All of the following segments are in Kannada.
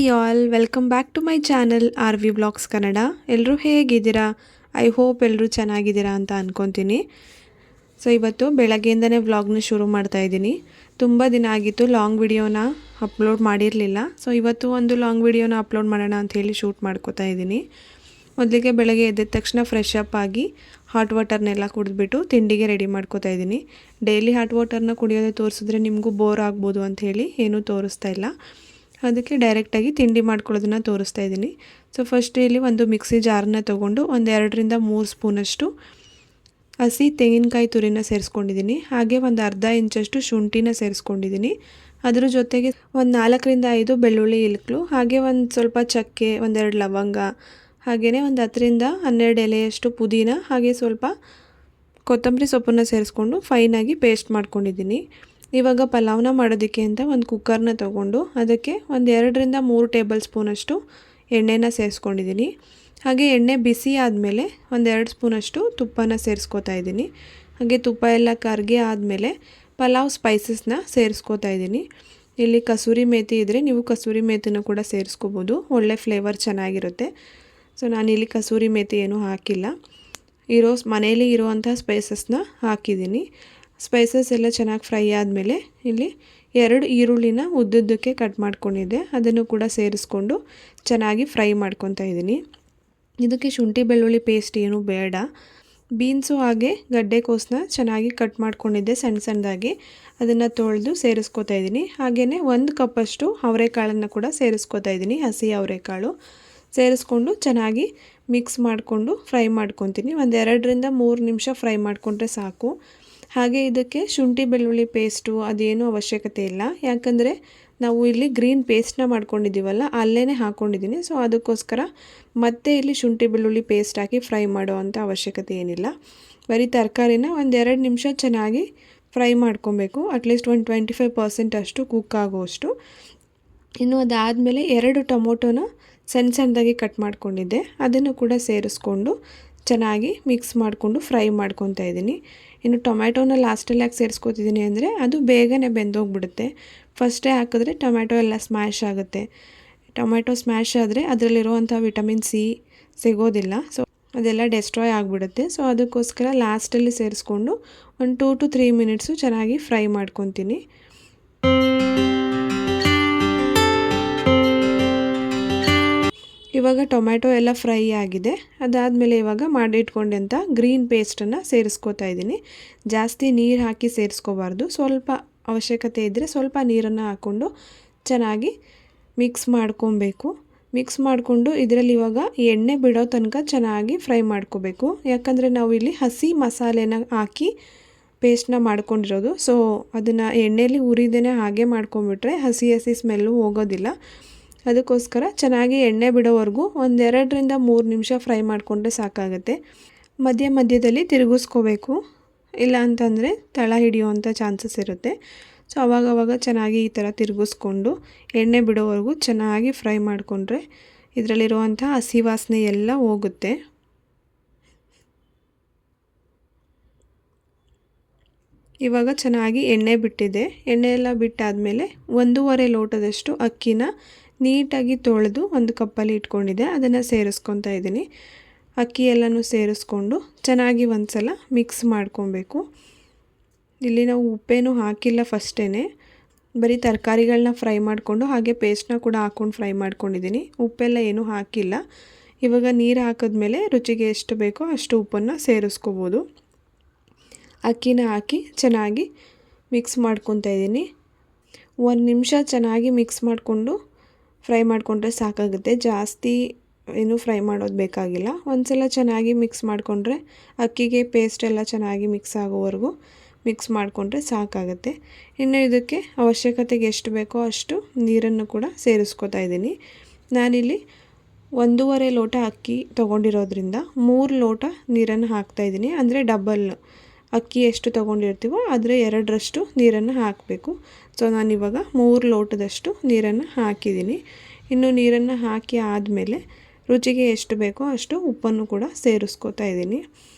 Hi all, welcome back to my channel R V blogs Kannada. ಎಲ್ಲರೂ ಹೇಗಿದ್ದೀರಾ? ಐ ಹೋಪ್ ಎಲ್ಲರೂ ಚೆನ್ನಾಗಿದ್ದೀರಾ ಅಂತ ಅಂದ್ಕೊತೀನಿ. ಸೊ ಇವತ್ತು ಬೆಳಗ್ಗೆಯಿಂದನೇ ವ್ಲಾಗ್ನ ಶುರು ಮಾಡ್ತಾ ಇದ್ದೀನಿ. ತುಂಬ ದಿನ ಆಗಿತ್ತು ಲಾಂಗ್ ವಿಡಿಯೋನ ಅಪ್ಲೋಡ್ ಮಾಡಿರಲಿಲ್ಲ. ಸೊ ಇವತ್ತು ಒಂದು ಲಾಂಗ್ ವಿಡಿಯೋನ ಅಪ್ಲೋಡ್ ಮಾಡೋಣ ಅಂಥೇಳಿ ಶೂಟ್ ಮಾಡ್ಕೋತಾ ಇದ್ದೀನಿ. ಮೊದಲಿಗೆ ಬೆಳಗ್ಗೆ ಎದ್ದ ತಕ್ಷಣ ಫ್ರೆಶ್ ಅಪ್ ಆಗಿ ಹಾಟ್ ವಾಟರ್ನೆಲ್ಲ ಕುಡಿದ್ಬಿಟ್ಟು ತಿಂಡಿಗೆ ರೆಡಿ ಮಾಡ್ಕೋತಾ ಇದ್ದೀನಿ. ಡೈಲಿ ಹಾಟ್ ವಾಟರ್ನ ಕುಡಿಯೋದೇ ತೋರಿಸಿದ್ರೆ ನಿಮಗೂ ಬೋರ್ ಆಗ್ಬೋದು ಅಂಥೇಳಿ ಏನೂ ತೋರಿಸ್ತಾ ಇಲ್ಲ. ಅದಕ್ಕೆ ಡೈರೆಕ್ಟಾಗಿ ತಿಂಡಿ ಮಾಡ್ಕೊಳ್ಳೋದನ್ನು ತೋರಿಸ್ತಾ ಇದ್ದೀನಿ. ಸೊ ಫಸ್ಟ್ ಇಲ್ಲಿ ಒಂದು ಮಿಕ್ಸಿ ಜಾರನ್ನ ತೊಗೊಂಡು ಒಂದು 2ರಿಂದ 3 ಸ್ಪೂನಷ್ಟು ಹಸಿ ತೆಂಗಿನಕಾಯಿ ತುರಿನ ಸೇರಿಸ್ಕೊಂಡಿದ್ದೀನಿ. ಹಾಗೆ ಒಂದು ಅರ್ಧ ಇಂಚಷ್ಟು ಶುಂಠಿನ ಸೇರಿಸ್ಕೊಂಡಿದ್ದೀನಿ. ಅದ್ರ ಜೊತೆಗೆ ಒಂದು 4ರಿಂದ 5 ಬೆಳ್ಳುಳ್ಳಿ ಇಲ್ಕಲು, ಹಾಗೆ ಒಂದು ಸ್ವಲ್ಪ ಚಕ್ಕೆ, 1-2 ಲವಂಗ, ಹಾಗೆಯೇ ಒಂದು 10ರಿಂದ 12 ಎಲೆಯಷ್ಟು ಪುದೀನ, ಹಾಗೆ ಸ್ವಲ್ಪ ಕೊತ್ತಂಬರಿ ಸೊಪ್ಪನ್ನು ಸೇರಿಸ್ಕೊಂಡು ಫೈನಾಗಿ ಪೇಸ್ಟ್ ಮಾಡ್ಕೊಂಡಿದ್ದೀನಿ. ಇವಾಗ ಪಲಾವ್ನ ಮಾಡೋದಕ್ಕೆ ಅಂತ ಒಂದು ಕುಕ್ಕರ್ನ ತೊಗೊಂಡು ಅದಕ್ಕೆ ಒಂದು 2ರಿಂದ 3 ಟೇಬಲ್ ಸ್ಪೂನಷ್ಟು ಎಣ್ಣೆನ ಸೇರಿಸ್ಕೊಂಡಿದ್ದೀನಿ. ಹಾಗೆ ಎಣ್ಣೆ ಬಿಸಿ ಆದಮೇಲೆ ಒಂದು 2 ಸ್ಪೂನಷ್ಟು ತುಪ್ಪನ ಸೇರಿಸ್ಕೋತಾ ಇದ್ದೀನಿ. ಹಾಗೆ ತುಪ್ಪ ಎಲ್ಲ ಕರ್ಗೆ ಆದಮೇಲೆ ಪಲಾವ್ ಸ್ಪೈಸಸ್ನ ಸೇರಿಸ್ಕೋತಾ ಇದ್ದೀನಿ. ಇಲ್ಲಿ ಕಸೂರಿ ಮೇಥಿ ಇದ್ದರೆ ನೀವು ಕಸೂರಿ ಮೇಥಿನ ಕೂಡ ಸೇರಿಸ್ಕೋಬೋದು, ಒಳ್ಳೆ ಫ್ಲೇವರ್ ಚೆನ್ನಾಗಿರುತ್ತೆ. ಸೊ ನಾನಿಲ್ಲಿ ಕಸೂರಿ ಮೇಥಿ ಏನೂ ಹಾಕಿಲ್ಲ, ಮನೇಲಿ ಇರೋವಂಥ ಸ್ಪೈಸಸ್ನ ಹಾಕಿದ್ದೀನಿ. ಸ್ಪೈಸಸ್ ಎಲ್ಲ ಚೆನ್ನಾಗಿ ಫ್ರೈ ಆದಮೇಲೆ ಇಲ್ಲಿ 2 ಈರುಳ್ಳಿನ ಉದ್ದುದ್ದಕ್ಕೆ ಕಟ್ ಮಾಡ್ಕೊಂಡಿದ್ದೆ, ಅದನ್ನು ಕೂಡ ಸೇರಿಸ್ಕೊಂಡು ಚೆನ್ನಾಗಿ ಫ್ರೈ ಮಾಡ್ಕೊತಾ ಇದ್ದೀನಿ. ಇದಕ್ಕೆ ಶುಂಠಿ ಬೆಳ್ಳುಳ್ಳಿ ಪೇಸ್ಟ್ ಏನೂ ಬೇಡ. ಬೀನ್ಸು ಹಾಗೆ ಗಡ್ಡೆಕೋಸನ್ನ ಚೆನ್ನಾಗಿ ಕಟ್ ಮಾಡ್ಕೊಂಡಿದ್ದೆ ಸಣ್ಣದಾಗಿ, ಅದನ್ನು ತೊಳೆದು ಸೇರಿಸ್ಕೋತಾ ಇದ್ದೀನಿ. ಹಾಗೆಯೇ 1 ಕಪ್ಪಷ್ಟು ಅವರೆಕಾಳನ್ನು ಕೂಡ ಸೇರಿಸ್ಕೋತಾ ಇದ್ದೀನಿ, ಹಸಿ ಅವರೆಕಾಳು ಸೇರಿಸ್ಕೊಂಡು ಚೆನ್ನಾಗಿ ಮಿಕ್ಸ್ ಮಾಡಿಕೊಂಡು ಫ್ರೈ ಮಾಡ್ಕೊತೀನಿ. ಒಂದು 2ರಿಂದ 3 ನಿಮಿಷ ಫ್ರೈ ಮಾಡಿಕೊಂಡ್ರೆ ಸಾಕು. ಹಾಗೆ ಇದಕ್ಕೆ ಶುಂಠಿ ಬೆಳ್ಳುಳ್ಳಿ ಪೇಸ್ಟು ಅದೇನೂ ಅವಶ್ಯಕತೆ ಇಲ್ಲ, ಯಾಕಂದರೆ ನಾವು ಇಲ್ಲಿ ಗ್ರೀನ್ ಪೇಸ್ಟ್ನ ಮಾಡ್ಕೊಂಡಿದ್ದೀವಲ್ಲ ಅಲ್ಲೇ ಹಾಕ್ಕೊಂಡಿದ್ದೀನಿ. ಸೊ ಅದಕ್ಕೋಸ್ಕರ ಮತ್ತೆ ಇಲ್ಲಿ ಶುಂಠಿ ಬೆಳ್ಳುಳ್ಳಿ ಪೇಸ್ಟ್ ಹಾಕಿ ಫ್ರೈ ಮಾಡೋ ಅಂಥ ಅವಶ್ಯಕತೆ ಏನಿಲ್ಲ. ಬರೀ ತರಕಾರಿನ ಒಂದು 2 ನಿಮಿಷ ಚೆನ್ನಾಗಿ ಫ್ರೈ ಮಾಡ್ಕೊಬೇಕು, ಅಟ್ಲೀಸ್ಟ್ ಒಂದು 25% ಅಷ್ಟು ಕುಕ್ ಆಗೋಷ್ಟು. ಇನ್ನು ಅದಾದಮೇಲೆ 2 ಟೊಮೊಟೊನ ಸಣ್ಣದಾಗಿ ಕಟ್ ಮಾಡ್ಕೊಂಡಿದ್ದೆ, ಅದನ್ನು ಕೂಡ ಸೇರಿಸ್ಕೊಂಡು ಚೆನ್ನಾಗಿ ಮಿಕ್ಸ್ ಮಾಡಿಕೊಂಡು ಫ್ರೈ ಮಾಡ್ಕೊತಾ ಇದ್ದೀನಿ. ಇನ್ನು ಟೊಮ್ಯಾಟೋನ ಲಾಸ್ಟಲ್ಲಿ ಯಾಕೆ ಸೇರಿಸ್ಕೊತಿದ್ದೀನಿ ಅಂದರೆ ಅದು ಬೇಗನೆ ಬೆಂದೋಗ್ಬಿಡುತ್ತೆ. ಫಸ್ಟೇ ಹಾಕಿದ್ರೆ ಟೊಮ್ಯಾಟೊ ಎಲ್ಲ ಸ್ಮ್ಯಾಶ್ ಆಗುತ್ತೆ. ಟೊಮ್ಯಾಟೊ ಸ್ಮ್ಯಾಶ್ ಆದರೆ ಅದರಲ್ಲಿರುವಂಥ ವಿಟಮಿನ್ ಸಿ ಸಿಗೋದಿಲ್ಲ, ಸೊ ಅದೆಲ್ಲ ಡೆಸ್ಟ್ರಾಯ್ ಆಗಿಬಿಡುತ್ತೆ. ಸೊ ಅದಕ್ಕೋಸ್ಕರ ಲಾಸ್ಟಲ್ಲಿ ಸೇರಿಸ್ಕೊಂಡು ಒಂದು 2 to 3 ಮಿನಿಟ್ಸು ಚೆನ್ನಾಗಿ ಫ್ರೈ ಮಾಡ್ಕೊತೀನಿ. ಇವಾಗ ಟೊಮ್ಯಾಟೊ ಎಲ್ಲ ಫ್ರೈ ಆಗಿದೆ. ಅದಾದಮೇಲೆ ಇವಾಗ ಮಾಡಿಟ್ಕೊಂಡಂಥ ಗ್ರೀನ್ ಪೇಸ್ಟನ್ನು ಸೇರಿಸ್ಕೋತಾ ಇದ್ದೀನಿ. ಜಾಸ್ತಿ ನೀರು ಹಾಕಿ ಸೇರಿಸ್ಕೋಬಾರ್ದು, ಸ್ವಲ್ಪ ಅವಶ್ಯಕತೆ ಇದ್ದರೆ ಸ್ವಲ್ಪ ನೀರನ್ನು ಹಾಕ್ಕೊಂಡು ಚೆನ್ನಾಗಿ ಮಿಕ್ಸ್ ಮಾಡ್ಕೊಬೇಕು. ಮಿಕ್ಸ್ ಮಾಡಿಕೊಂಡು ಇದರಲ್ಲಿ ಇವಾಗ ಎಣ್ಣೆ ಬಿಡೋ ತನಕ ಚೆನ್ನಾಗಿ ಫ್ರೈ ಮಾಡ್ಕೋಬೇಕು, ಯಾಕಂದರೆ ನಾವು ಇಲ್ಲಿ ಹಸಿ ಮಸಾಲೆನ ಹಾಕಿ ಪೇಸ್ಟ್ನ ಮಾಡ್ಕೊಂಡಿರೋದು. ಸೊ ಅದನ್ನು ಎಣ್ಣೆಯಲ್ಲಿ ಉರಿದೇ ಹಾಗೆ ಮಾಡ್ಕೊಂಬಿಟ್ರೆ ಹಸಿ ಸ್ಮೆಲ್ಲು ಹೋಗೋದಿಲ್ಲ. ಅದಕ್ಕೋಸ್ಕರ ಚೆನ್ನಾಗಿ ಎಣ್ಣೆ ಬಿಡೋವರೆಗೂ ಒಂದು 2ರಿಂದ 3 ನಿಮಿಷ ಫ್ರೈ ಮಾಡಿಕೊಂಡ್ರೆ ಸಾಕಾಗುತ್ತೆ. ಮಧ್ಯದಲ್ಲಿ ತಿರುಗಿಸ್ಕೋಬೇಕು, ಇಲ್ಲ ಅಂತಂದರೆ ತಳ ಹಿಡಿಯುವಂಥ ಚಾನ್ಸಸ್ ಇರುತ್ತೆ. ಸೊ ಅವಾಗವಾಗ ಚೆನ್ನಾಗಿ ಈ ಥರ ತಿರುಗಿಸ್ಕೊಂಡು ಎಣ್ಣೆ ಬಿಡೋವರೆಗೂ ಚೆನ್ನಾಗಿ ಫ್ರೈ ಮಾಡಿಕೊಂಡ್ರೆ ಇದರಲ್ಲಿರುವಂಥ ಹಸಿ ವಾಸನೆ ಎಲ್ಲ ಹೋಗುತ್ತೆ. ಇವಾಗ ಚೆನ್ನಾಗಿ ಎಣ್ಣೆ ಬಿಟ್ಟಿದೆ. ಎಣ್ಣೆ ಎಲ್ಲ ಬಿಟ್ಟಾದಮೇಲೆ 1.5 ಲೋಟದಷ್ಟು ಅಕ್ಕಿನ ನೀಟಾಗಿ ತೊಳೆದು ಒಂದು ಕಪ್ಪಲ್ಲಿ ಇಟ್ಕೊಂಡಿದ್ದೆ, ಅದನ್ನು ಸೇರಿಸ್ಕೊತಾ ಇದ್ದೀನಿ. ಅಕ್ಕಿ ಎಲ್ಲನೂ ಸೇರಿಸ್ಕೊಂಡು ಚೆನ್ನಾಗಿ ಒಂದು ಸಲ ಮಿಕ್ಸ್ ಮಾಡ್ಕೊಬೇಕು. ಇಲ್ಲಿ ನಾವು ಉಪ್ಪೇನೂ ಹಾಕಿಲ್ಲ, ಫಸ್ಟೇ ಬರೀ ತರಕಾರಿಗಳನ್ನ ಫ್ರೈ ಮಾಡಿಕೊಂಡು ಹಾಗೆ ಪೇಸ್ಟ್ನ ಕೂಡ ಹಾಕ್ಕೊಂಡು ಫ್ರೈ ಮಾಡ್ಕೊಂಡಿದ್ದೀನಿ. ಉಪ್ಪೆಲ್ಲ ಏನೂ ಹಾಕಿಲ್ಲ. ಇವಾಗ ನೀರು ಹಾಕಿದ್ಮೇಲೆ ರುಚಿಗೆ ಎಷ್ಟು ಬೇಕೋ ಅಷ್ಟು ಉಪ್ಪನ್ನು ಸೇರಿಸ್ಕೋಬೋದು. ಅಕ್ಕಿನ ಹಾಕಿ ಚೆನ್ನಾಗಿ ಮಿಕ್ಸ್ ಮಾಡ್ಕೊತಾ ಇದ್ದೀನಿ. 1 ನಿಮಿಷ ಚೆನ್ನಾಗಿ ಮಿಕ್ಸ್ ಮಾಡಿಕೊಂಡು ಫ್ರೈ ಮಾಡಿಕೊಂಡ್ರೆ ಸಾಕಾಗುತ್ತೆ, ಜಾಸ್ತಿ ಏನು ಫ್ರೈ ಮಾಡೋದು ಬೇಕಾಗಿಲ್ಲ. ಒಂದು ಸಲ ಚೆನ್ನಾಗಿ ಮಿಕ್ಸ್ ಮಾಡಿಕೊಂಡ್ರೆ ಅಕ್ಕಿಗೆ ಪೇಸ್ಟ್ ಎಲ್ಲ ಚೆನ್ನಾಗಿ ಮಿಕ್ಸ್ ಆಗೋವರೆಗೂ ಮಿಕ್ಸ್ ಮಾಡಿಕೊಂಡ್ರೆ ಸಾಕಾಗುತ್ತೆ. ಇನ್ನು ಇದಕ್ಕೆ ಅವಶ್ಯಕತೆಗೆ ಎಷ್ಟು ಬೇಕೋ ಅಷ್ಟು ನೀರನ್ನು ಕೂಡ ಸೇರಿಸ್ಕೋತಾ ಇದ್ದೀನಿ. ನಾನಿಲ್ಲಿ 1.5 ಲೋಟ ಅಕ್ಕಿ ತೊಗೊಂಡಿರೋದ್ರಿಂದ 3 ಲೋಟ ನೀರನ್ನು ಹಾಕ್ತಾಯಿದ್ದೀನಿ, ಅಂದರೆ ಡಬಲ್ ಅಕ್ಕಿ ಎಷ್ಟು ತೊಗೊಂಡಿರ್ತೀವೋ ಅದರ 2ರಷ್ಟು ನೀರನ್ನು ಹಾಕಬೇಕು. ಸೊ ನಾನಿವಾಗ 3 ಲೋಟದಷ್ಟು ನೀರನ್ನು ಹಾಕಿದ್ದೀನಿ. ಇನ್ನು ನೀರನ್ನು ಹಾಕಿ ಆದಮೇಲೆ ರುಚಿಗೆ ಎಷ್ಟು ಬೇಕೋ ಅಷ್ಟು ಉಪ್ಪನ್ನು ಕೂಡ ಸೇರಿಸ್ಕೋತಾ ಇದ್ದೀನಿ.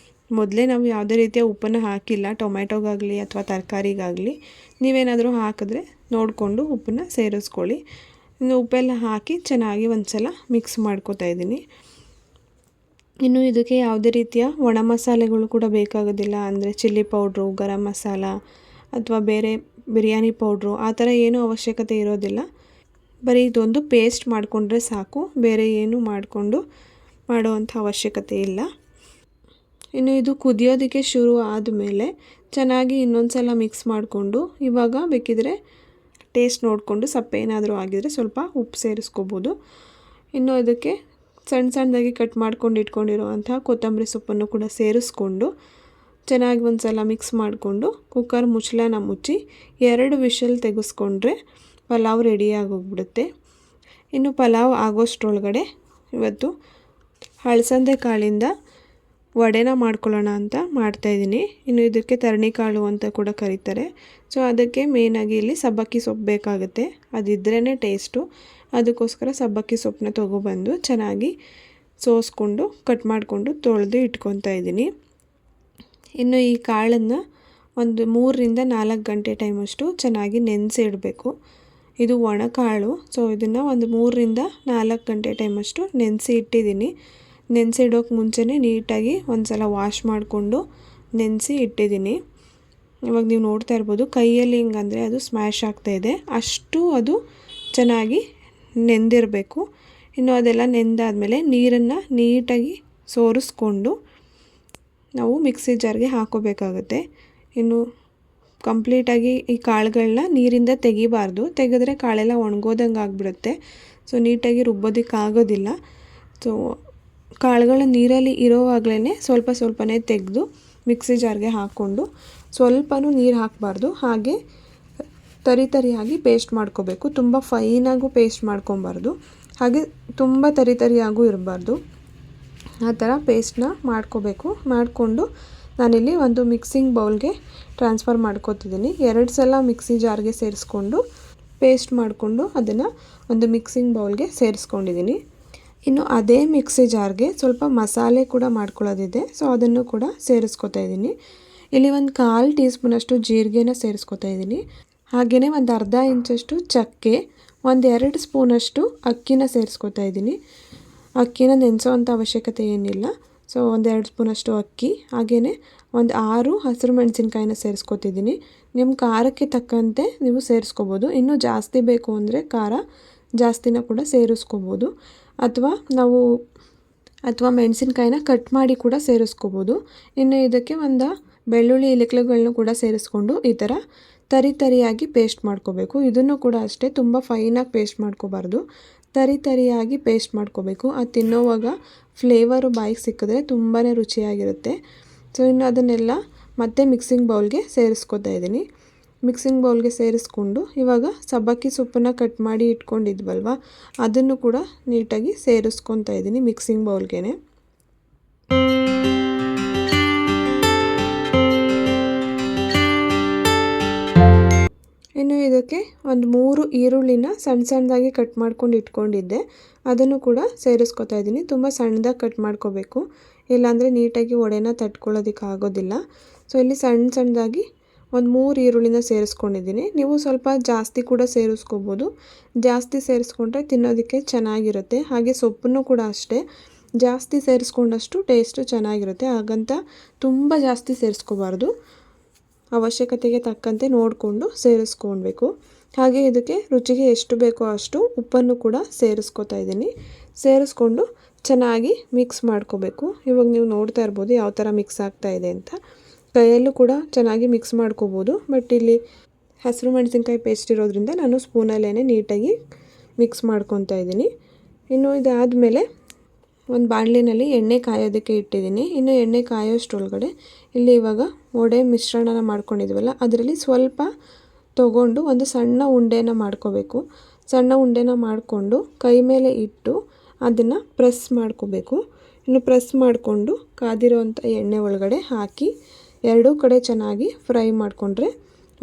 ಮೊದಲೇ ನಾವು ಯಾವುದೇ ರೀತಿಯ ಉಪ್ಪನ್ನು ಹಾಕಿಲ್ಲ ಟೊಮ್ಯಾಟೊಗಾಗಲಿ ಅಥವಾ ತರಕಾರಿಗಾಗಲಿ. ನೀವೇನಾದರೂ ಹಾಕಿದ್ರೆ ನೋಡಿಕೊಂಡು ಉಪ್ಪನ್ನು ಸೇರಿಸ್ಕೊಳ್ಳಿ. ಇನ್ನು ಉಪ್ಪೆಲ್ಲ ಹಾಕಿ ಚೆನ್ನಾಗಿ ಒಂದು ಸಲ ಮಿಕ್ಸ್ ಮಾಡ್ಕೊತಾ ಇದ್ದೀನಿ. ಇನ್ನು ಇದಕ್ಕೆ ಯಾವುದೇ ರೀತಿಯ ಒಣ ಮಸಾಲೆಗಳು ಕೂಡ ಬೇಕಾಗೋದಿಲ್ಲ. ಅಂದರೆ ಚಿಲ್ಲಿ ಪೌಡ್ರು, ಗರಂ ಮಸಾಲ ಅಥವಾ ಬೇರೆ ಬಿರಿಯಾನಿ ಪೌಡ್ರು ಆ ಥರ ಏನೂ ಅವಶ್ಯಕತೆ ಇರೋದಿಲ್ಲ. ಬರೀ ಇದೊಂದು ಪೇಸ್ಟ್ ಮಾಡಿಕೊಂಡ್ರೆ ಸಾಕು, ಬೇರೆ ಏನು ಮಾಡಿಕೊಂಡು ಮಾಡೋವಂಥ ಅವಶ್ಯಕತೆ ಇಲ್ಲ. ಇನ್ನು ಇದು ಕುದಿಯೋದಕ್ಕೆ ಶುರು ಆದಮೇಲೆ ಚೆನ್ನಾಗಿ ಇನ್ನೊಂದು ಸಲ ಮಿಕ್ಸ್ ಮಾಡಿಕೊಂಡು, ಇವಾಗ ಬೇಕಿದ್ರೆ ಟೇಸ್ಟ್ ನೋಡಿಕೊಂಡು ಸಪ್ಪೆ ಏನಾದರೂ ಆಗಿದರೆ ಸ್ವಲ್ಪ ಉಪ್ಪು ಸೇರಿಸ್ಕೋಬೋದು. ಇನ್ನು ಅದಕ್ಕೆ ಸಣ್ಣ ಸಣ್ಣದಾಗಿ ಕಟ್ ಮಾಡ್ಕೊಂಡು ಇಟ್ಕೊಂಡಿರೋವಂಥ ಕೊತ್ತಂಬರಿ ಸೊಪ್ಪನ್ನು ಕೂಡ ಸೇರಿಸ್ಕೊಂಡು ಚೆನ್ನಾಗಿ ಒಂದು ಸಲ ಮಿಕ್ಸ್ ಮಾಡಿಕೊಂಡು ಕುಕ್ಕರ್ ಮುಚ್ಚಳನ ಮುಚ್ಚಿ 2 ವಿಷಲ್ ತೆಗೆಸ್ಕೊಂಡ್ರೆ ಪಲಾವ್ ರೆಡಿಯಾಗೋಗ್ಬಿಡುತ್ತೆ. ಇನ್ನು ಪಲಾವ್ ಆಗೋಷ್ಟರೊಳಗಡೆ ಇವತ್ತು ಹಳಸಂದೆ ಕಾಳಿಂದ ವಡೆನ ಮಾಡ್ಕೊಳ್ಳೋಣ ಅಂತ ಮಾಡ್ತಾಯಿದ್ದೀನಿ. ಇನ್ನು ಇದಕ್ಕೆ ತರಣಿಕಾಳು ಅಂತ ಕೂಡ ಕರೀತಾರೆ. ಸೊ ಅದಕ್ಕೆ ಮೇಯ್ನಾಗಿ ಇಲ್ಲಿ ಸಬ್ಬಕ್ಕಿ ಸೊಪ್ಪು ಬೇಕಾಗುತ್ತೆ, ಅದಿದ್ರೇ ಟೇಸ್ಟು. ಅದಕ್ಕೋಸ್ಕರ ಸಬ್ಬಕ್ಕಿ ಸೊಪ್ಪನ್ನ ತೊಗೊಬಂದು ಚೆನ್ನಾಗಿ ಸೋಸ್ಕೊಂಡು ಕಟ್ ಮಾಡಿಕೊಂಡು ತೊಳೆದು ಇಟ್ಕೊತಾ ಇದ್ದೀನಿ. ಇನ್ನು ಈ ಕಾಳನ್ನು ಒಂದು 3ರಿಂದ 4 ಗಂಟೆ ಟೈಮಷ್ಟು ಚೆನ್ನಾಗಿ ನೆನೆಸಿ ಇಡಬೇಕು. ಇದು ಒಣಕಾಳು, ಸೊ ಇದನ್ನು ಒಂದು 3ರಿಂದ 4 ಗಂಟೆ ಟೈಮಷ್ಟು ನೆನೆಸಿ ಇಟ್ಟಿದ್ದೀನಿ. ನೆನೆಸಿ ಇಡೋಕ್ಕೆ ಮುಂಚೆನೇ ನೀಟಾಗಿ ಒಂದು ಸಲ ವಾಶ್ ಮಾಡಿಕೊಂಡು ನೆನೆಸಿ ಇಟ್ಟಿದ್ದೀನಿ. ಇವಾಗ ನೀವು ನೋಡ್ತಾ ಇರ್ಬೋದು ಕೈಯಲ್ಲಿ ಹಿಂಗಂದರೆ ಅದು ಸ್ಮ್ಯಾಶ್ ಆಗ್ತಾಯಿದೆ, ಅಷ್ಟು ಅದು ಚೆನ್ನಾಗಿ ನೆಂದಿರಬೇಕು. ಇನ್ನು ಅದೆಲ್ಲ ನೆಂದಾದಮೇಲೆ ನೀರನ್ನು ನೀಟಾಗಿ ಸೋರಿಸ್ಕೊಂಡು ನಾವು ಮಿಕ್ಸಿ ಜಾರ್ಗೆ ಹಾಕೋಬೇಕಾಗುತ್ತೆ. ಇನ್ನು ಕಂಪ್ಲೀಟಾಗಿ ಈ ಕಾಳುಗಳನ್ನ ನೀರಿಂದ ತೆಗಿಬಾರ್ದು, ತೆಗೆದ್ರೆ ಕಾಳೆಲ್ಲ ಒಣಗೋದಂಗೆ ಆಗಿಬಿಡುತ್ತೆ. ಸೊ ನೀಟಾಗಿ ರುಬ್ಬೋದಕ್ಕಾಗೋದಿಲ್ಲ. ಸೊ ಕಾಳುಗಳ ನೀರಲ್ಲಿ ಇರೋವಾಗಲೇ ಸ್ವಲ್ಪ ಸ್ವಲ್ಪನೇ ತೆಗೆದು ಮಿಕ್ಸಿ ಜಾರ್ಗೆ ಹಾಕ್ಕೊಂಡು, ಸ್ವಲ್ಪನೂ ನೀರು ಹಾಕಬಾರ್ದು, ಹಾಗೆ ತರಿಯಾಗಿ ಪೇಸ್ಟ್ ಮಾಡ್ಕೋಬೇಕು. ತುಂಬ ಫೈನಾಗೂ ಪೇಸ್ಟ್ ಮಾಡ್ಕೊಬಾರ್ದು, ಹಾಗೆ ತುಂಬ ತರಿಯಾಗೂ ಇರಬಾರ್ದು. ಆ ಥರ ಪೇಸ್ಟ್ನ ಮಾಡ್ಕೋಬೇಕು. ಮಾಡಿಕೊಂಡು ನಾನಿಲ್ಲಿ ಒಂದು ಮಿಕ್ಸಿಂಗ್ ಬೌಲ್ಗೆ ಟ್ರಾನ್ಸ್ಫರ್ ಮಾಡ್ಕೋತಿದ್ದೀನಿ. 2 ಸಲ ಮಿಕ್ಸಿ ಜಾರ್ಗೆ ಸೇರಿಸ್ಕೊಂಡು ಪೇಸ್ಟ್ ಮಾಡಿಕೊಂಡು ಅದನ್ನು ಒಂದು ಮಿಕ್ಸಿಂಗ್ ಬೌಲ್ಗೆ ಸೇರಿಸ್ಕೊಂಡಿದ್ದೀನಿ. ಇನ್ನು ಅದೇ ಮಿಕ್ಸಿ ಜಾರ್ಗೆ ಸ್ವಲ್ಪ ಮಸಾಲೆ ಕೂಡ ಮಾಡ್ಕೊಳ್ಳೋದಿದೆ, ಸೊ ಅದನ್ನು ಕೂಡ ಸೇರಿಸ್ಕೊತಾ ಇದ್ದೀನಿ. ಇಲ್ಲಿ ಒಂದು 1/4 ಟೀ ಸ್ಪೂನಷ್ಟು ಜೀರಿಗೆನ ಸೇರಿಸ್ಕೊತಾ ಇದ್ದೀನಿ. ಹಾಗೆಯೇ ಒಂದು ಅರ್ಧ ಇಂಚಷ್ಟು ಚಕ್ಕೆ, 1-2 ಸ್ಪೂನಷ್ಟು ಅಕ್ಕಿನ ಸೇರಿಸ್ಕೊತಾ ಇದ್ದೀನಿ. ಅಕ್ಕಿನ ನೆನೆಸೋವಂಥ ಅವಶ್ಯಕತೆ ಏನಿಲ್ಲ. ಸೊ 1-2 ಸ್ಪೂನಷ್ಟು ಅಕ್ಕಿ, ಹಾಗೆಯೇ ಒಂದು 6 ಹಸಿರು ಮೆಣಸಿನ್ಕಾಯಿನ ಸೇರಿಸ್ಕೊತಿದ್ದೀನಿ. ನಿಮ್ಮ ಖಾರಕ್ಕೆ ತಕ್ಕಂತೆ ನೀವು ಸೇರಿಸ್ಕೋಬೋದು. ಇನ್ನೂ ಜಾಸ್ತಿ ಬೇಕು ಅಂದರೆ ಖಾರ ಜಾಸ್ತಿನ ಕೂಡ ಸೇರಿಸ್ಕೋಬೋದು, ಅಥವಾ ಮೆಣಸಿನ್ಕಾಯಿನ ಕಟ್ ಮಾಡಿ ಕೂಡ ಸೇರಿಸ್ಕೋಬೋದು. ಇನ್ನು ಇದಕ್ಕೆ ಒಂದು ಬೆಳ್ಳುಳ್ಳಿ ಇಲಕ್ಳುಗಳನ್ನೂ ಕೂಡ ಸೇರಿಸ್ಕೊಂಡು ಈ ಥರ ತರಿಯಾಗಿ ಪೇಸ್ಟ್ ಮಾಡ್ಕೋಬೇಕು. ಇದನ್ನು ಕೂಡ ಅಷ್ಟೇ ತುಂಬ ಫೈನಾಗಿ ಪೇಸ್ಟ್ ಮಾಡ್ಕೋಬಾರ್ದು, ತರಿಯಾಗಿ ಪೇಸ್ಟ್ ಮಾಡ್ಕೋಬೇಕು. ಅದು ತಿನ್ನೋವಾಗ ಫ್ಲೇವರು ಬಾಯಿಗೆ ಸಿಕ್ಕಿದ್ರೆ ತುಂಬಾ ರುಚಿಯಾಗಿರುತ್ತೆ. ಸೊ ಇನ್ನು ಅದನ್ನೆಲ್ಲ ಮತ್ತೆ ಮಿಕ್ಸಿಂಗ್ ಬೌಲ್ಗೆ ಸೇರಿಸ್ಕೊತಾ ಇದ್ದೀನಿ. ಮಿಕ್ಸಿಂಗ್ ಬೌಲ್ಗೆ ಸೇರಿಸ್ಕೊಂಡು ಇವಾಗ ಸಬ್ಬಕ್ಕಿ ಸೊಪ್ಪನ್ನು ಕಟ್ ಮಾಡಿ ಇಟ್ಕೊಂಡಿದ್ವಲ್ವ, ಅದನ್ನು ಕೂಡ ನೀಟಾಗಿ ಸೇರಿಸ್ಕೊತಾ ಇದ್ದೀನಿ ಮಿಕ್ಸಿಂಗ್ ಬೌಲ್ಗೆ. ಇನ್ನು ಇದಕ್ಕೆ ಒಂದು 3 ಈರುಳ್ಳಿನ ಸಣ್ಣದಾಗಿ ಕಟ್ ಮಾಡ್ಕೊಂಡು ಇಟ್ಕೊಂಡಿದ್ದೆ, ಅದನ್ನು ಕೂಡ ಸೇರಿಸ್ಕೊತಾ ಇದ್ದೀನಿ. ತುಂಬ ಸಣ್ಣದಾಗಿ ಕಟ್ ಮಾಡ್ಕೋಬೇಕು, ಇಲ್ಲಾಂದರೆ ನೀಟಾಗಿ ವಡೆನ ತಟ್ಕೊಳ್ಳೋದಕ್ಕೆ ಆಗೋದಿಲ್ಲ. ಸೊ ಇಲ್ಲಿ ಸಣ್ಣದಾಗಿ ಒಂದು 3 ಈರುಳ್ಳಿನ ಸೇರಿಸ್ಕೊಂಡಿದ್ದೀನಿ. ನೀವು ಸ್ವಲ್ಪ ಜಾಸ್ತಿ ಕೂಡ ಸೇರಿಸ್ಕೋಬೋದು, ಜಾಸ್ತಿ ಸೇರಿಸ್ಕೊಂಡ್ರೆ ತಿನ್ನೋದಕ್ಕೆ ಚೆನ್ನಾಗಿರುತ್ತೆ. ಹಾಗೆ ಸೊಪ್ಪನ್ನು ಕೂಡ ಅಷ್ಟೇ, ಜಾಸ್ತಿ ಸೇರಿಸ್ಕೊಂಡಷ್ಟು ಟೇಸ್ಟು ಚೆನ್ನಾಗಿರುತ್ತೆ. ಹಾಗಂತ ತುಂಬ ಜಾಸ್ತಿ ಸೇರಿಸ್ಕೋಬಾರ್ದು, ಅವಶ್ಯಕತೆಗೆ ತಕ್ಕಂತೆ ನೋಡಿಕೊಂಡು ಸೇರಿಸ್ಕೊಳ್ಬೇಕು. ಹಾಗೆ ಇದಕ್ಕೆ ರುಚಿಗೆ ಎಷ್ಟು ಬೇಕೋ ಅಷ್ಟು ಉಪ್ಪನ್ನು ಕೂಡ ಸೇರಿಸ್ಕೊತಾ ಇದ್ದೀನಿ. ಸೇರಿಸ್ಕೊಂಡು ಚೆನ್ನಾಗಿ ಮಿಕ್ಸ್ ಮಾಡ್ಕೋಬೇಕು. ಇವಾಗ ನೀವು ನೋಡ್ತಾ ಇರ್ಬೋದು ಯಾವ ಥರ ಮಿಕ್ಸ್ ಆಗ್ತಾ ಇದೆ ಅಂತ. ಕೈಯಲ್ಲೂ ಕೂಡ ಚೆನ್ನಾಗಿ ಮಿಕ್ಸ್ ಮಾಡ್ಕೋಬೋದು, ಬಟ್ ಇಲ್ಲಿ ಹಸಿರು ಮೆಣಸಿನ್ಕಾಯಿ ಪೇಸ್ಟ್ ಇರೋದ್ರಿಂದ ನಾನು ಸ್ಪೂನಲ್ಲೇ ನೀಟಾಗಿ ಮಿಕ್ಸ್ ಮಾಡ್ಕೊತಾ ಇದ್ದೀನಿ. ಇನ್ನು ಇದಾದಮೇಲೆ ಒಂದು ಬಾಣಲಿನಲ್ಲಿ ಎಣ್ಣೆ ಕಾಯೋದಕ್ಕೆ ಇಟ್ಟಿದ್ದೀನಿ. ಇನ್ನು ಎಣ್ಣೆ ಕಾಯೋಷ್ಟರೊಳಗಡೆ ಇಲ್ಲಿ ಇವಾಗ ವಡೆ ಮಿಶ್ರಣನ ಮಾಡ್ಕೊಂಡಿದ್ವಲ್ಲ, ಅದರಲ್ಲಿ ಸ್ವಲ್ಪ ತೊಗೊಂಡು ಒಂದು ಸಣ್ಣ ಉಂಡೆನ ಮಾಡ್ಕೋಬೇಕು. ಸಣ್ಣ ಉಂಡೆನ ಮಾಡಿಕೊಂಡು ಕೈ ಮೇಲೆ ಇಟ್ಟು ಅದನ್ನು ಪ್ರೆಸ್ ಮಾಡ್ಕೋಬೇಕು. ಇನ್ನು ಪ್ರೆಸ್ ಮಾಡಿಕೊಂಡು ಕಾದಿರೋವಂಥ ಎಣ್ಣೆ ಒಳಗಡೆ ಹಾಕಿ 2 ಕಡೆ ಚೆನ್ನಾಗಿ ಫ್ರೈ ಮಾಡಿಕೊಂಡ್ರೆ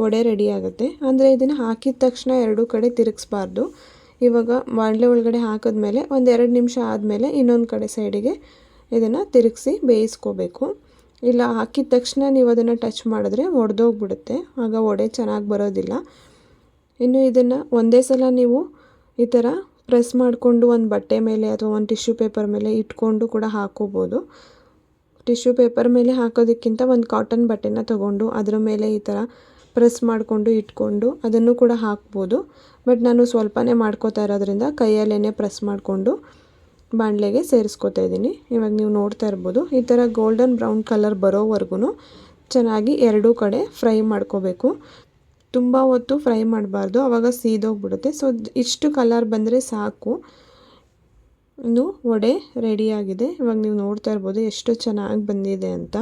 ವಡೆ ರೆಡಿ ಆಗುತ್ತೆ. ಅಂದರೆ ಇದನ್ನು ಹಾಕಿದ ತಕ್ಷಣ 2 ಕಡೆ ತಿರುಗಿಸ್ಬಾರ್ದು. ಇವಾಗ ಬಾಣಲೆ ಒಳಗಡೆ ಹಾಕಿದ್ಮೇಲೆ ಒಂದು 2 ನಿಮಿಷ ಆದಮೇಲೆ ಇನ್ನೊಂದು ಕಡೆ ಸೈಡಿಗೆ ಇದನ್ನು ತಿರುಗಿಸಿ ಬೇಯಿಸ್ಕೋಬೇಕು. ಇಲ್ಲ ಹಾಕಿದ ತಕ್ಷಣ ನೀವು ಅದನ್ನು ಟಚ್ ಮಾಡಿದ್ರೆ ಒಡೆದೋಗ್ಬಿಡುತ್ತೆ, ಆಗ ವಡೆ ಚೆನ್ನಾಗಿ ಬರೋದಿಲ್ಲ. ಇನ್ನು ಇದನ್ನು ಒಂದೇ ಸಲ ನೀವು ಈ ಥರ ಪ್ರೆಸ್ ಮಾಡಿಕೊಂಡು ಒಂದು ಬಟ್ಟೆ ಮೇಲೆ ಅಥವಾ ಒಂದು ಟಿಶ್ಯೂ ಪೇಪರ್ ಮೇಲೆ ಇಟ್ಕೊಂಡು ಕೂಡ ಹಾಕೋಬೋದು. ಟಿಶ್ಯೂ ಪೇಪರ್ ಮೇಲೆ ಹಾಕೋದಕ್ಕಿಂತ ಒಂದು ಕಾಟನ್ ಬಟ್ಟೆನ ತೊಗೊಂಡು ಅದರ ಮೇಲೆ ಈ ಥರ ಪ್ರೆಸ್ ಮಾಡಿಕೊಂಡು ಇಟ್ಕೊಂಡು ಅದನ್ನು ಕೂಡ ಹಾಕ್ಬೋದು. ಬಟ್ ನಾನು ಸ್ವಲ್ಪನೇ ಮಾಡ್ಕೋತಾ ಇರೋದ್ರಿಂದ ಕೈಯಲ್ಲೇ ಪ್ರೆಸ್ ಮಾಡಿಕೊಂಡು ಬಾಣಲೆಗೆ ಸೇರಿಸ್ಕೊತಾ ಇದ್ದೀನಿ. ಇವಾಗ ನೀವು ನೋಡ್ತಾ ಇರ್ಬೋದು, ಈ ಥರ ಗೋಲ್ಡನ್ ಬ್ರೌನ್ ಕಲರ್ ಬರೋವರೆಗೂ ಚೆನ್ನಾಗಿ ಎರಡೂ ಕಡೆ ಫ್ರೈ ಮಾಡ್ಕೋಬೇಕು. ತುಂಬ ಹೊತ್ತು ಫ್ರೈ ಮಾಡಬಾರ್ದು, ಆವಾಗ ಸೀದೋಗ್ಬಿಡುತ್ತೆ. ಸೊ ಇಷ್ಟು ಕಲರ್ ಬಂದರೆ ಸಾಕು. ಇನ್ನು ವಡೆ ರೆಡಿಯಾಗಿದೆ. ಇವಾಗ ನೀವು ನೋಡ್ತಾ ಇರ್ಬೋದು ಎಷ್ಟು ಚೆನ್ನಾಗಿ ಬಂದಿದೆ ಅಂತ.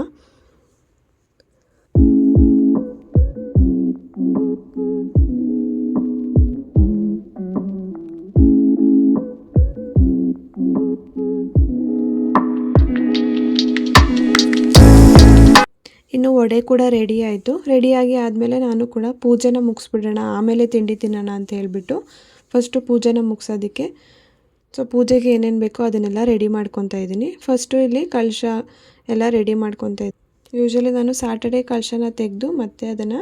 ಇನ್ನು ವಡೆ ಕೂಡ ರೆಡಿ ಆಯಿತು. ರೆಡಿಯಾಗಿ ಆದಮೇಲೆ ನಾನು ಕೂಡ ಪೂಜೆನ ಮುಗಿಸ್ಬಿಡೋಣ, ಆಮೇಲೆ ತಿಂಡಿ ತಿನ್ನೋಣ ಅಂತ ಹೇಳಿಬಿಟ್ಟು ಫಸ್ಟು ಪೂಜೆನ ಮುಗಿಸೋದಕ್ಕೆ ಪೂಜೆಗೆ ಏನೇನು ಬೇಕೋ ಅದನ್ನೆಲ್ಲ ರೆಡಿ ಮಾಡ್ಕೊತಾ ಇದ್ದೀನಿ. ಫಸ್ಟು ಇಲ್ಲಿ ಕಲಶ ಎಲ್ಲ ರೆಡಿ ಮಾಡ್ಕೊತಾ ಇದ್ದೀನಿ. ಯೂಶ್ವಲಿ ನಾನು ಸ್ಯಾಟರ್ಡೇ ಕಲಶನ ತೆಗೆದು ಮತ್ತೆ ಅದನ್ನು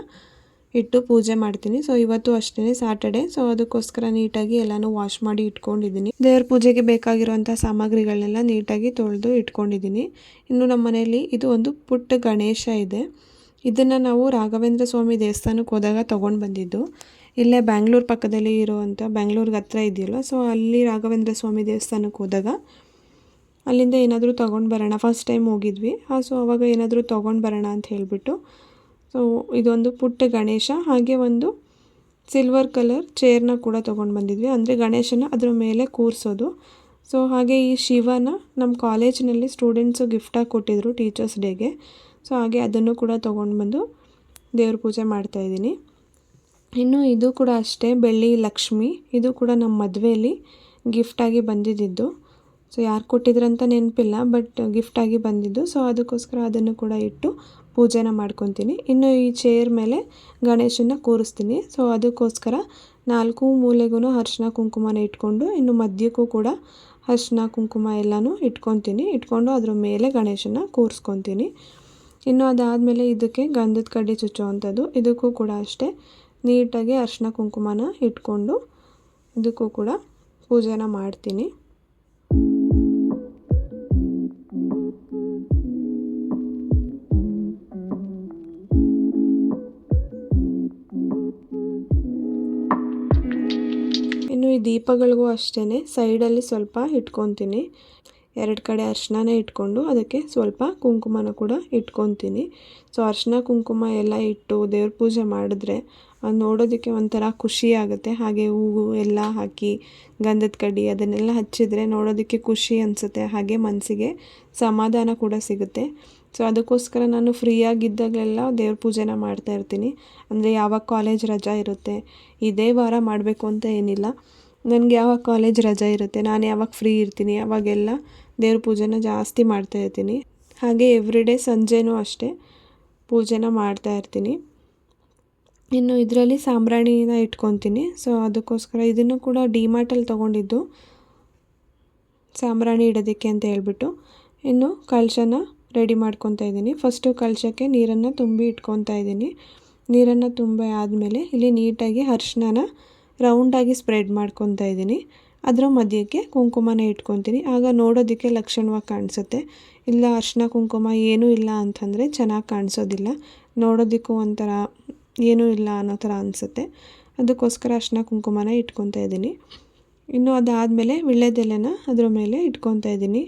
ಇಟ್ಟು ಪೂಜೆ ಮಾಡ್ತೀನಿ. ಸೊ ಇವತ್ತು ಅಷ್ಟೇ ಸ್ಯಾಟರ್ಡೇ. ಸೊ ಅದಕ್ಕೋಸ್ಕರ ನೀಟಾಗಿ ಎಲ್ಲನೂ ವಾಶ್ ಮಾಡಿ ಇಟ್ಕೊಂಡಿದ್ದೀನಿ. ದೇವ್ರ ಪೂಜೆಗೆ ಬೇಕಾಗಿರುವಂಥ ಸಾಮಗ್ರಿಗಳನ್ನೆಲ್ಲ ನೀಟಾಗಿ ತೊಳೆದು ಇಟ್ಕೊಂಡಿದ್ದೀನಿ. ಇನ್ನು ನಮ್ಮ ಮನೆಯಲ್ಲಿ ಇದು ಒಂದು ಪುಟ್ಟ ಗಣೇಶ ಇದೆ. ಇದನ್ನು ನಾವು ರಾಘವೇಂದ್ರ ಸ್ವಾಮಿ ದೇವಸ್ಥಾನಕ್ಕೆ ಹೋದಾಗ ತೊಗೊಂಡು ಬಂದಿದ್ದು. ಇಲ್ಲೇ ಬ್ಯಾಂಗ್ಳೂರು ಪಕ್ಕದಲ್ಲಿ ಇರೋವಂಥ, ಬ್ಯಾಂಗ್ಳೂರ್ಗೆ ಹತ್ರ ಇದೆಯಲ್ಲ, ಸೊ ಅಲ್ಲಿ ರಾಘವೇಂದ್ರ ಸ್ವಾಮಿ ದೇವಸ್ಥಾನಕ್ಕೆ ಹೋದಾಗ ಅಲ್ಲಿಂದ ಏನಾದರೂ ತೊಗೊಂಡು ಬರೋಣ, ಫಸ್ಟ್ ಟೈಮ್ ಹೋಗಿದ್ವಿ. ಸೊ ಅವಾಗ ಏನಾದರೂ ತೊಗೊಂಡು ಬರೋಣ ಅಂತ ಹೇಳಿಬಿಟ್ಟು ಸೊ ಇದೊಂದು ಪುಟ್ಟ ಗಣೇಶ, ಹಾಗೆ ಒಂದು ಸಿಲ್ವರ್ ಕಲರ್ ಚೇರ್ನ ಕೂಡ ತೊಗೊಂಡು ಬಂದಿದ್ವಿ. ಅಂದರೆ ಗಣೇಶನ ಅದ್ರ ಮೇಲೆ ಕೂರಿಸೋದು. ಸೊ ಹಾಗೆ ಈ ಶಿವನ ನಮ್ಮ ಕಾಲೇಜಿನಲ್ಲಿ ಸ್ಟೂಡೆಂಟ್ಸು ಗಿಫ್ಟಾಗಿ ಕೊಟ್ಟಿದ್ರು ಟೀಚರ್ಸ್ ಡೇಗೆ. ಸೊ ಹಾಗೆ ಅದನ್ನು ಕೂಡ ತೊಗೊಂಡು ಬಂದು ದೇವ್ರ ಪೂಜೆ ಮಾಡ್ತಾಯಿದ್ದೀನಿ. ಇನ್ನು ಇದು ಕೂಡ ಅಷ್ಟೇ, ಬೆಳ್ಳಿ ಲಕ್ಷ್ಮಿ. ಇದು ಕೂಡ ನಮ್ಮ ಮದುವೆಯಲ್ಲಿ ಗಿಫ್ಟಾಗಿ ಬಂದಿದ್ದು. ಸೊ ಯಾರು ಕೊಟ್ಟಿದ್ರಂತ ನೆನಪಿಲ್ಲ, ಬಟ್ ಗಿಫ್ಟಾಗಿ ಬಂದಿದ್ದು. ಸೊ ಅದಕ್ಕೋಸ್ಕರ ಅದನ್ನು ಕೂಡ ಇಟ್ಟು ಪೂಜೆನ ಮಾಡ್ಕೊತೀನಿ. ಇನ್ನು ಈ ಚೇರ್ ಮೇಲೆ ಗಣೇಶನ ಕೂರಿಸ್ತೀನಿ. ಸೊ ಅದಕ್ಕೋಸ್ಕರ 4 ಮೂಲೆಗೂ ಅರಿಶಿನ ಕುಂಕುಮನ ಇಟ್ಕೊಂಡು ಇನ್ನು ಮಧ್ಯಕ್ಕೂ ಕೂಡ ಅರಿಶಿನ ಕುಂಕುಮ ಎಲ್ಲನೂ ಇಟ್ಕೊಂಡು ಅದ್ರ ಮೇಲೆ ಗಣೇಶನ ಕೂರಿಸ್ಕೊತೀನಿ. ಇನ್ನು ಅದಾದಮೇಲೆ ಇದಕ್ಕೆ ಗಂಧದ ಕಡ್ಡಿ ಚುಚ್ಚುವಂಥದ್ದು. ಇದಕ್ಕೂ ಕೂಡ ಅಷ್ಟೇ ನೀಟಾಗಿ ಅರಿಶಿನ ಕುಂಕುಮನ ಇಟ್ಕೊಂಡು ಇದಕ್ಕೂ ಕೂಡ ಪೂಜೆನ ಮಾಡ್ತೀನಿ. ಇನ್ನು ಈ ದೀಪಗಳಿಗೂ ಅಷ್ಟೇ ಸೈಡಲ್ಲಿ ಸ್ವಲ್ಪ ಇಟ್ಕೊತೀನಿ. 2 ಕಡೆ ಅರಿಶಿನ ಇಟ್ಕೊಂಡು ಅದಕ್ಕೆ ಸ್ವಲ್ಪ ಕುಂಕುಮನ ಕೂಡ ಇಟ್ಕೊತೀನಿ. ಸೊ ಅರಿಶಿನ ಕುಂಕುಮ ಎಲ್ಲ ಇಟ್ಟು ದೇವ್ರ ಪೂಜೆ ಮಾಡಿದ್ರೆ ಅದು ನೋಡೋದಕ್ಕೆ ಒಂಥರ ಖುಷಿ ಆಗುತ್ತೆ. ಹಾಗೆ ಹೂವು ಎಲ್ಲ ಹಾಕಿ ಗಂಧದ ಕಡ್ಡಿ ಅದನ್ನೆಲ್ಲ ಹಚ್ಚಿದರೆ ನೋಡೋದಕ್ಕೆ ಖುಷಿ ಅನಿಸುತ್ತೆ. ಹಾಗೆ ಮನಸ್ಸಿಗೆ ಸಮಾಧಾನ ಕೂಡ ಸಿಗುತ್ತೆ. ಸೊ ಅದಕ್ಕೋಸ್ಕರ ನಾನು ಫ್ರೀಯಾಗಿದ್ದಾಗಲೆಲ್ಲ ದೇವ್ರ ಪೂಜೆನ ಮಾಡ್ತಾಯಿರ್ತೀನಿ. ಅಂದರೆ ಯಾವಾಗ ಕಾಲೇಜ್ ರಜಾ ಇರುತ್ತೆ, ಇದೇ ವಾರ ಮಾಡಬೇಕು ಅಂತ ಏನಿಲ್ಲ. ನನಗೆ ಯಾವಾಗ ಕಾಲೇಜ್ ರಜಾ ಇರುತ್ತೆ, ನಾನು ಯಾವಾಗ ಫ್ರೀ ಇರ್ತೀನಿ ಅವಾಗೆಲ್ಲ ದೇವ್ರ ಪೂಜೆನ ಜಾಸ್ತಿ ಮಾಡ್ತಾಯಿರ್ತೀನಿ. ಹಾಗೆ ಎವ್ರಿಡೇ ಸಂಜೆನೂ ಅಷ್ಟೇ ಪೂಜೆನ ಮಾಡ್ತಾಯಿರ್ತೀನಿ. ಇನ್ನು ಇದರಲ್ಲಿ ಸಾಂಬ್ರಾಣಿನ ಇಟ್ಕೊತೀನಿ. ಸೊ ಅದಕ್ಕೋಸ್ಕರ ಇದನ್ನು ಕೂಡ ಡಿಮಾರ್ಟಲ್ಲಿ ತೊಗೊಂಡಿದ್ದು ಸಾಂಬ್ರಾಣಿ ಇಡೋದಕ್ಕೆ ಅಂತ ಹೇಳ್ಬಿಟ್ಟು. ಇನ್ನು ಕಲಶನ ರೆಡಿ ಮಾಡ್ಕೊತಾ ಇದ್ದೀನಿ. ಫಸ್ಟು ಕಲಶಕ್ಕೆ ನೀರನ್ನು ತುಂಬಿ ಇಟ್ಕೊತಾ ಇದ್ದೀನಿ. ನೀರನ್ನು ತುಂಬಿ ಆದಮೇಲೆ ಇಲ್ಲಿ ನೀಟಾಗಿ ಅರಿಶಿನ ರೌಂಡಾಗಿ ಸ್ಪ್ರೆಡ್ ಮಾಡ್ಕೊತಾ ಇದ್ದೀನಿ. ಅದರ ಮಧ್ಯಕ್ಕೆ ಕುಂಕುಮನ ಇಟ್ಕೊತೀನಿ. ಆಗ ನೋಡೋದಕ್ಕೆ ಲಕ್ಷಣವಾಗಿ ಕಾಣಿಸುತ್ತೆ. ಇಲ್ಲ ಅರಿಶಿನ ಕುಂಕುಮ ಏನೂ ಇಲ್ಲ ಅಂತಂದರೆ ಚೆನ್ನಾಗಿ ಕಾಣಿಸೋದಿಲ್ಲ, ನೋಡೋದಕ್ಕೂ ಒಂಥರ ಏನೂ ಇಲ್ಲ ಅನ್ನೋ ಥರ ಅನಿಸುತ್ತೆ. ಅದಕ್ಕೋಸ್ಕರ ಅರಿಶಿನ ಕುಂಕುಮನ ಇಟ್ಕೊತಾ ಇದ್ದೀನಿ. ಇನ್ನು ಅದಾದಮೇಲೆ ವೀಳ್ಯದೆಲೆನ ಅದ್ರ ಮೇಲೆ ಇಟ್ಕೊತಾ ಇದ್ದೀನಿ.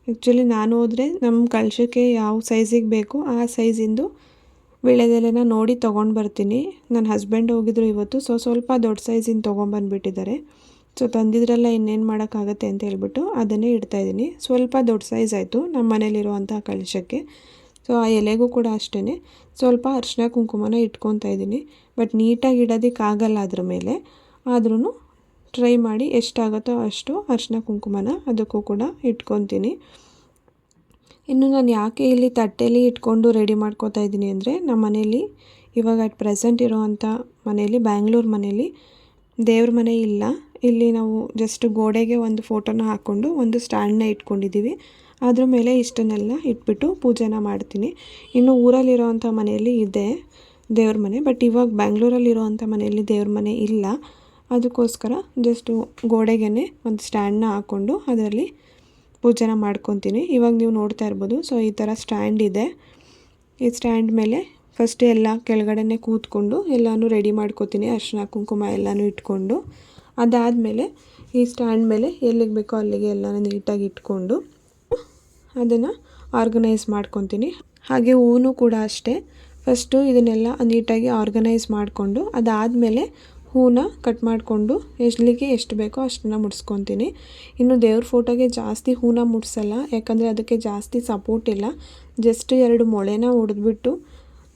ಆ್ಯಕ್ಚುಲಿ ನಾನು ಹೋದರೆ ನಮ್ಮ ಕಲಶಕ್ಕೆ ಯಾವ ಸೈಜಿಗೆ ಬೇಕು ಆ ಸೈಜಿಂದು ವೀಳ್ಯದೆಲೆನ ನೋಡಿ ತೊಗೊಂಡು ಬರ್ತೀನಿ. ನನ್ನ ಹಸ್ಬೆಂಡ್ ಹೋಗಿದ್ರು ಇವತ್ತು. ಸ್ವಲ್ಪ ದೊಡ್ಡ ಸೈಜಿಂದ ತೊಗೊಂಬಂದುಬಿಟ್ಟಿದ್ದಾರೆ. ಸೊ ತಂದಿದ್ರೆಲ್ಲ ಇನ್ನೇನು ಮಾಡೋಕ್ಕಾಗತ್ತೆ ಅಂತ ಹೇಳ್ಬಿಟ್ಟು ಅದನ್ನೇ ಇಡ್ತಾಯಿದ್ದೀನಿ. ಸ್ವಲ್ಪ ದೊಡ್ಡ ಸೈಜ್ ಆಯಿತು ನಮ್ಮ ಮನೇಲಿರುವಂಥ ಕಲಶಕ್ಕೆ. ಸೊ ಆ ಎಲೆಗೂ ಕೂಡ ಅಷ್ಟೇ ಸ್ವಲ್ಪ ಅರಿಶಿನ ಕುಂಕುಮನ ಇಟ್ಕೊತಾ ಇದ್ದೀನಿ. ಬಟ್ ನೀಟಾಗಿ ಇಡೋದಕ್ಕಾಗಲ್ಲ ಅದ್ರ ಮೇಲೆ, ಆದ್ರೂ ಟ್ರೈ ಮಾಡಿ ಎಷ್ಟಾಗುತ್ತೋ ಅಷ್ಟು ಅರಿಶಿನ ಕುಂಕುಮನ ಅದಕ್ಕೂ ಕೂಡ ಇಟ್ಕೊತೀನಿ. ಇನ್ನು ನಾನು ಯಾಕೆ ಇಲ್ಲಿ ತಟ್ಟೆಯಲ್ಲಿ ಇಟ್ಕೊಂಡು ರೆಡಿ ಮಾಡ್ಕೋತಾ ಇದ್ದೀನಿ ಅಂದರೆ, ನಮ್ಮ ಮನೇಲಿ ಇವಾಗ ಅಟ್ ಪ್ರೆಸೆಂಟ್ ಇರೋವಂಥ ಮನೇಲಿ, ಬ್ಯಾಂಗ್ಳೂರು ಮನೇಲಿ ದೇವ್ರ ಮನೆ ಇಲ್ಲ. ಇಲ್ಲಿ ನಾವು ಜಸ್ಟ್ ಗೋಡೆಗೆ ಒಂದು ಫೋಟೋನ ಹಾಕ್ಕೊಂಡು ಒಂದು ಸ್ಟ್ಯಾಂಡನ್ನ ಇಟ್ಕೊಂಡಿದ್ದೀವಿ. ಅದ್ರ ಮೇಲೆ ಇಷ್ಟನ್ನೆಲ್ಲ ಇಟ್ಬಿಟ್ಟು ಪೂಜೆನ ಮಾಡ್ತೀನಿ. ಇನ್ನು ಊರಲ್ಲಿರೋವಂಥ ಮನೆಯಲ್ಲಿ ಇದೆ ದೇವ್ರ ಮನೆ, ಬಟ್ ಇವಾಗ ಬ್ಯಾಂಗ್ಳೂರಲ್ಲಿರೋವಂಥ ಮನೆಯಲ್ಲಿ ದೇವ್ರ ಮನೆ ಇಲ್ಲ. ಅದಕ್ಕೋಸ್ಕರ ಜಸ್ಟು ಗೋಡೆಗೆ ಒಂದು ಸ್ಟ್ಯಾಂಡನ್ನ ಹಾಕ್ಕೊಂಡು ಅದರಲ್ಲಿ ಪೂಜೆನ ಮಾಡ್ಕೊತೀನಿ. ಇವಾಗ ನೀವು ನೋಡ್ತಾ ಇರ್ಬೋದು. ಸೊ ಈ ಥರ ಸ್ಟ್ಯಾಂಡ್ ಇದೆ. ಈ ಸ್ಟ್ಯಾಂಡ್ ಮೇಲೆ ಫಸ್ಟ್ ಎಲ್ಲ ಕೆಳಗಡೆನೆ ಕೂತ್ಕೊಂಡು ಎಲ್ಲನೂ ರೆಡಿ ಮಾಡ್ಕೋತೀನಿ, ಅರಿಶಿನ ಕುಂಕುಮ ಎಲ್ಲನೂ ಇಟ್ಕೊಂಡು. ಅದಾದಮೇಲೆ ಈ ಸ್ಟ್ಯಾಂಡ್ ಮೇಲೆ ಎಲ್ಲಿಗೆ ಬೇಕೋ ಅಲ್ಲಿಗೆ ಎಲ್ಲನೂ ನೀಟಾಗಿ ಇಟ್ಕೊಂಡು ಅದನ್ನು ಆರ್ಗನೈಸ್ ಮಾಡ್ಕೊತೀನಿ. ಹಾಗೆ ಹೂವು ಕೂಡ ಅಷ್ಟೇ, ಫಸ್ಟು ಇದನ್ನೆಲ್ಲ ನೀಟಾಗಿ ಆರ್ಗನೈಸ್ ಮಾಡಿಕೊಂಡು ಅದಾದಮೇಲೆ ಹೂನ ಕಟ್ ಮಾಡಿಕೊಂಡು ಎಲ್ಲಿಗೆ ಎಷ್ಟು ಬೇಕೋ ಅಷ್ಟನ್ನು ಮುಡಿಸ್ಕೊತೀನಿ. ಇನ್ನು ದೇವ್ರ ಫೋಟೋಗೆ ಜಾಸ್ತಿ ಹೂನ ಮುಡಿಸಲ್ಲ, ಯಾಕಂದರೆ ಅದಕ್ಕೆ ಜಾಸ್ತಿ ಸಪೋರ್ಟ್ ಇಲ್ಲ. ಜಸ್ಟ್ 2 ಮೊಳೆನ ಹೊಡೆದ್ಬಿಟ್ಟು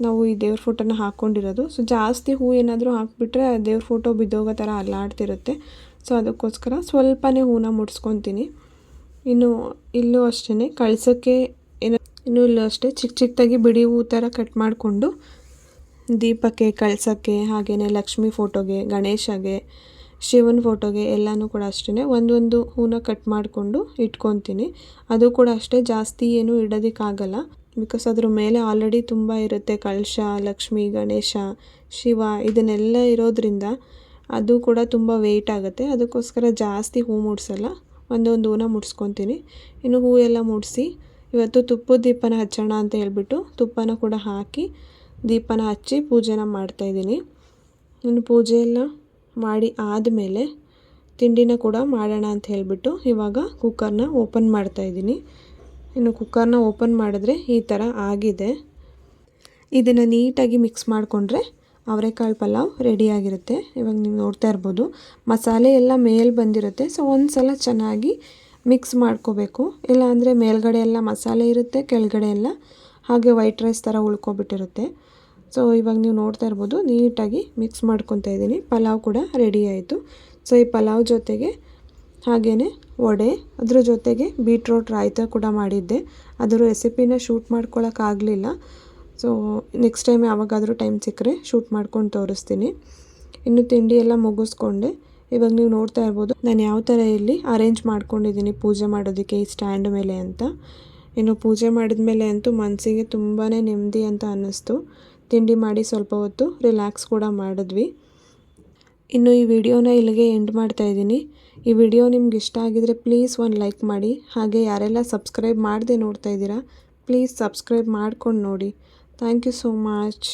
ನಾವು ಈ ದೇವ್ರ ಫೋಟೋನ ಹಾಕ್ಕೊಂಡಿರೋದು. ಸೊ ಜಾಸ್ತಿ ಹೂ ಏನಾದರೂ ಹಾಕಿಬಿಟ್ರೆ ದೇವ್ರ ಫೋಟೋ ಬಿದ್ದೋಗೋ ಥರ ಅಲ್ಲಾಡ್ತಿರುತ್ತೆ. ಸೊ ಅದಕ್ಕೋಸ್ಕರ ಸ್ವಲ್ಪನೇ ಹೂನ ಮುಡಿಸ್ಕೊತೀನಿ. ಇನ್ನು ಇಲ್ಲೂ ಅಷ್ಟೇ ಕಳ್ಸೋಕ್ಕೆ ಇನ್ನೂ ಇಲ್ಲೂ ಅಷ್ಟೇ ಚಿಕ್ಕದಾಗಿ ಬಿಡಿ ಹೂ ಥರ ಕಟ್ ಮಾಡಿಕೊಂಡು ದೀಪಕ್ಕೆ, ಕಳ್ಸೋಕ್ಕೆ, ಹಾಗೆಯೇ ಲಕ್ಷ್ಮೀ ಫೋಟೋಗೆ, ಗಣೇಶಗೆ, ಶಿವನ ಫೋಟೋಗೆ ಎಲ್ಲನೂ ಕೂಡ ಅಷ್ಟೇ ಒಂದೊಂದು ಹೂನ ಕಟ್ ಮಾಡಿಕೊಂಡು ಇಟ್ಕೊತೀನಿ. ಅದು ಕೂಡ ಅಷ್ಟೇ ಜಾಸ್ತಿ ಏನೂ ಇಡೋದಕ್ಕಾಗಲ್ಲ, ಬಿಕಾಸ್ ಅದ್ರ ಮೇಲೆ ಆಲ್ರೆಡಿ ತುಂಬ ಇರುತ್ತೆ. ಕಳಶ, ಲಕ್ಷ್ಮಿ, ಗಣೇಶ, ಶಿವ ಇದನ್ನೆಲ್ಲ ಇರೋದ್ರಿಂದ ಅದು ಕೂಡ ತುಂಬ ವೆಯ್ಟ್ ಆಗುತ್ತೆ. ಅದಕ್ಕೋಸ್ಕರ ಜಾಸ್ತಿ ಹೂ ಮುಡ್ಸಲ್ಲ, ಒಂದೊಂದು ಹೂನ ಮುಡ್ಸ್ಕೊತೀನಿ. ಇನ್ನು ಹೂ ಎಲ್ಲ ಮುಡಿಸಿ ಇವತ್ತು ತುಪ್ಪದ ದೀಪನ ಹಚ್ಚೋಣ ಅಂತ ಹೇಳ್ಬಿಟ್ಟು ತುಪ್ಪನ ಕೂಡ ಹಾಕಿ ದೀಪನ ಹಚ್ಚಿ ಪೂಜೆನ ಮಾಡ್ತಾಯಿದ್ದೀನಿ. ಇನ್ನು ಪೂಜೆ ಎಲ್ಲ ಮಾಡಿ ಆದಮೇಲೆ ತಿಂಡಿನ ಕೂಡ ಮಾಡೋಣ ಅಂತ ಹೇಳಿಬಿಟ್ಟು ಇವಾಗ ಕುಕ್ಕರ್ನ ಓಪನ್ ಮಾಡ್ತಾಯಿದ್ದೀನಿ. ಇನ್ನು ಕುಕ್ಕರ್ನ ಓಪನ್ ಮಾಡಿದ್ರೆ ಈ ಥರ ಆಗಿದೆ. ಇದನ್ನು ನೀಟಾಗಿ ಮಿಕ್ಸ್ ಮಾಡಿಕೊಂಡ್ರೆ ಅವರೆಕಾಳು ಪಲಾವ್ ರೆಡಿಯಾಗಿರುತ್ತೆ. ಇವಾಗ ನೀವು ನೋಡ್ತಾ ಇರ್ಬೋದು ಮಸಾಲೆ ಎಲ್ಲ ಮೇಲೆ ಬಂದಿರುತ್ತೆ. ಸೊ ಒಂದು ಸಲ ಚೆನ್ನಾಗಿ ಮಿಕ್ಸ್ ಮಾಡ್ಕೋಬೇಕು, ಇಲ್ಲಾಂದರೆ ಮೇಲ್ಗಡೆ ಎಲ್ಲ ಮಸಾಲೆ ಇರುತ್ತೆ, ಕೆಳಗಡೆ ಎಲ್ಲ ಹಾಗೆ ವೈಟ್ ರೈಸ್ ಥರ ಉಳ್ಕೊಬಿಟ್ಟಿರುತ್ತೆ. ಸೊ ಇವಾಗ ನೀವು ನೋಡ್ತಾ ಇರ್ಬೋದು ನೀಟಾಗಿ ಮಿಕ್ಸ್ ಮಾಡ್ಕೊತಾ ಇದ್ದೀನಿ. ಪಲಾವ್ ಕೂಡ ರೆಡಿ ಆಯಿತು. ಸೊ ಈ ಪಲಾವ್ ಜೊತೆಗೆ ಹಾಗೆಯೇ ವಡೆ, ಅದ್ರ ಜೊತೆಗೆ ಬೀಟ್ರೋಟ್ ರಾಯ್ತ ಕೂಡ ಮಾಡಿದ್ದೆ. ಅದರ ರೆಸಿಪಿನ ಶೂಟ್ ಮಾಡ್ಕೊಳ್ಳೋಕ್ಕಾಗಲಿಲ್ಲ. ಸೊ ನೆಕ್ಸ್ಟ್ ಟೈಮ್ ಯಾವಾಗಾದರೂ ಟೈಮ್ ಸಿಕ್ಕರೆ ಶೂಟ್ ಮಾಡ್ಕೊಂಡು ತೋರಿಸ್ತೀನಿ. ಇನ್ನು ತಿಂಡಿ ಎಲ್ಲ ಮುಗಿಸ್ಕೊಂಡೆ. ಇವಾಗ ನೀವು ನೋಡ್ತಾ ಇರ್ಬೋದು ನಾನು ಯಾವ ಥರ ಇಲ್ಲಿ ಅರೇಂಜ್ ಮಾಡ್ಕೊಂಡಿದ್ದೀನಿ ಪೂಜೆ ಮಾಡೋದಕ್ಕೆ ಈ ಸ್ಟ್ಯಾಂಡ್ ಮೇಲೆ ಅಂತ. ಇನ್ನು ಪೂಜೆ ಮಾಡಿದ ಮೇಲೆ ಅಂತೂ ಮನಸ್ಸಿಗೆ ತುಂಬಾ ನೆಮ್ಮದಿ ಅಂತ ಅನ್ನಿಸ್ತು. ತಿಂಡಿ ಮಾಡಿ ಸ್ವಲ್ಪ ಹೊತ್ತು ರಿಲ್ಯಾಕ್ಸ್ ಕೂಡ ಮಾಡಿದ್ವಿ. ಇನ್ನು ಈ ವಿಡಿಯೋನ ಇಲ್ಲಿಗೆ ಎಂಡ್ ಮಾಡ್ತಾ ಇದ್ದೀನಿ. ಈ ವಿಡಿಯೋ ನಿಮ್ಗೆ ಇಷ್ಟ ಆಗಿದರೆ ಪ್ಲೀಸ್ ಒಂದು ಲೈಕ್ ಮಾಡಿ. ಹಾಗೆ ಯಾರೆಲ್ಲ ಸಬ್ಸ್ಕ್ರೈಬ್ ಮಾಡದೆ ನೋಡ್ತಾ ಇದ್ದೀರಾ ಪ್ಲೀಸ್ ಸಬ್ಸ್ಕ್ರೈಬ್ ಮಾಡ್ಕೊಂಡು ನೋಡಿ. Thank you so much.